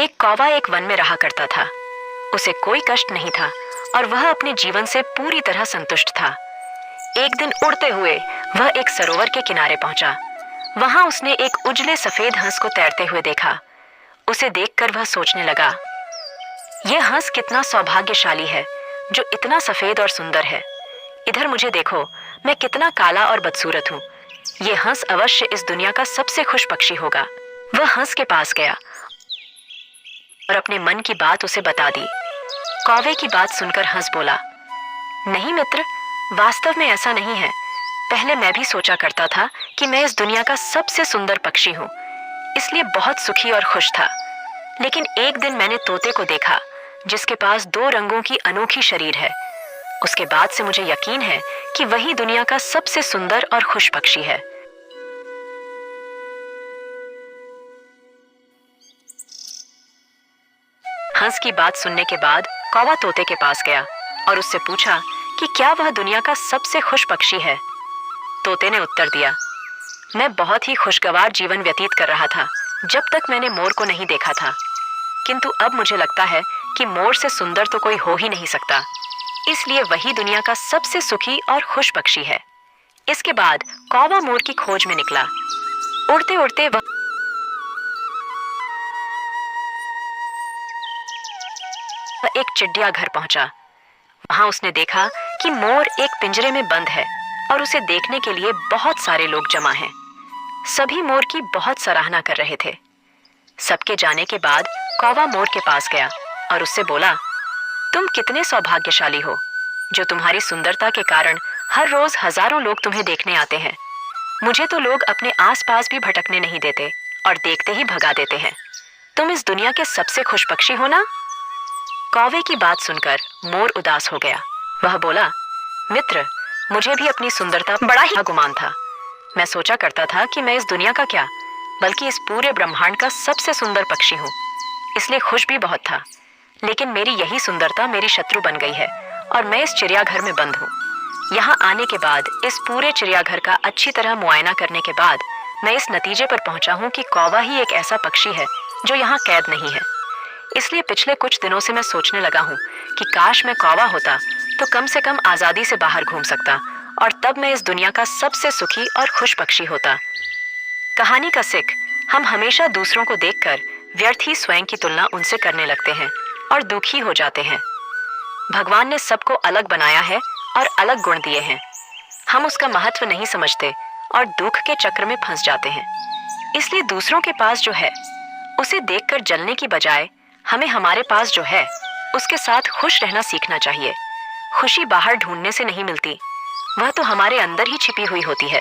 एक कौवा एक वन में रहा करता था। उसे कोई कष्ट नहीं था और वह अपने जीवन से पूरी तरह संतुष्ट था। एक दिन उड़ते हुए वह एक सरोवर के किनारे पहुंचा। वहां उसने एक उजले सफेद हंस को तैरते हुए देखा। उसे देखकर वह सोचने लगा, यह हंस कितना सौभाग्यशाली है जो इतना सफेद और सुंदर है। इधर मुझे देखो, मैं कितना काला और बदसूरत हूँ। यह हंस अवश्य इस दुनिया का सबसे खुश पक्षी होगा। वह हंस के पास गया और अपने मन की बात उसे बता दी। कौवे की बात सुनकर हंस बोला, नहीं मित्र, वास्तव में ऐसा नहीं है। पहले मैं भी सोचा करता था कि मैं इस दुनिया का सबसे सुंदर पक्षी हूँ, इसलिए बहुत सुखी और खुश था। लेकिन एक दिन मैंने तोते को देखा जिसके पास 2 रंगों की अनोखी शरीर है। उसके बाद से मुझे यकीन है कि वही दुनिया का सबसे सुंदर और खुश पक्षी है। हंस की बात सुनने के बाद कौवा तोते के पास गया और उससे पूछा कि क्या वह दुनिया का सबसे खुश पक्षी है। तोते ने उत्तर दिया, मैं बहुत ही खुशगवार जीवन व्यतीत कर रहा था जब तक मैंने मोर को नहीं देखा था, किंतु अब मुझे लगता है कि मोर से सुंदर तो कोई हो ही नहीं सकता, इसलिए वही दुनिया का सबसे सुखी और खुश पक्षी है। इसके बाद कौवा मोर की खोज में निकला। उड़ते उड़ते वह एक चिड़ियाघर पहुंचा। वहां उसने देखा कि मोर एक पिंजरे में बंद है और उसे देखने के लिए बहुत सारे लोग जमा हैं। सभी मोर की बहुत सराहना कर रहे थे। सबके जाने के बाद कौवा मोर के पास गया और उससे बोला, तुम कितने सौभाग्यशाली हो जो तुम्हारी सुंदरता के कारण हर रोज हजारों लोग तुम्हें देखने आते हैं। मुझे तो लोग अपने आसपास भी भटकने नहीं देते और देखते ही भगा देते हैं। तुम इस दुनिया के सबसे खुश पक्षी हो ना? कौवे की बात सुनकर मोर उदास हो गया। वह बोला, मित्र, मुझे भी अपनी सुंदरता बड़ा ही गुमान था। मैं सोचा करता था कि मैं इस दुनिया का क्या, बल्कि इस पूरे ब्रह्मांड का सबसे सुंदर पक्षी हूँ, इसलिए खुश भी बहुत था। लेकिन मेरी यही सुंदरता मेरी शत्रु बन गई है और मैं इस चिड़ियाघर में बंद हूँ। यहाँ आने के बाद, इस पूरे चिड़ियाघर का अच्छी तरह मुआयना करने के बाद मैं इस नतीजे पर पहुंचा हूँ कि कौवा ही एक ऐसा पक्षी है जो यहाँ कैद नहीं है। इसलिए पिछले कुछ दिनों से मैं सोचने लगा हूँ कि काश मैं कौवा होता तो कम से कम आजादी से बाहर घूम सकता और तब मैं इस दुनिया का सबसे सुखी और खुश पक्षी होता। कहानी का सीख, हम हमेशा दूसरों को देखकर व्यर्थ ही स्वयं की तुलना उनसे करने लगते हैं और दुखी हो जाते हैं। भगवान ने सबको अलग बनाया है और अलग गुण दिए हैं। हम उसका महत्व नहीं समझते और दुख के चक्र में फंस जाते हैं। इसलिए दूसरों के पास जो है उसे देखकर जलने की बजाय हमें हमारे पास जो है उसके साथ खुश रहना सीखना चाहिए। खुशी बाहर ढूंढने से नहीं मिलती, वह तो हमारे अंदर ही छिपी हुई होती है।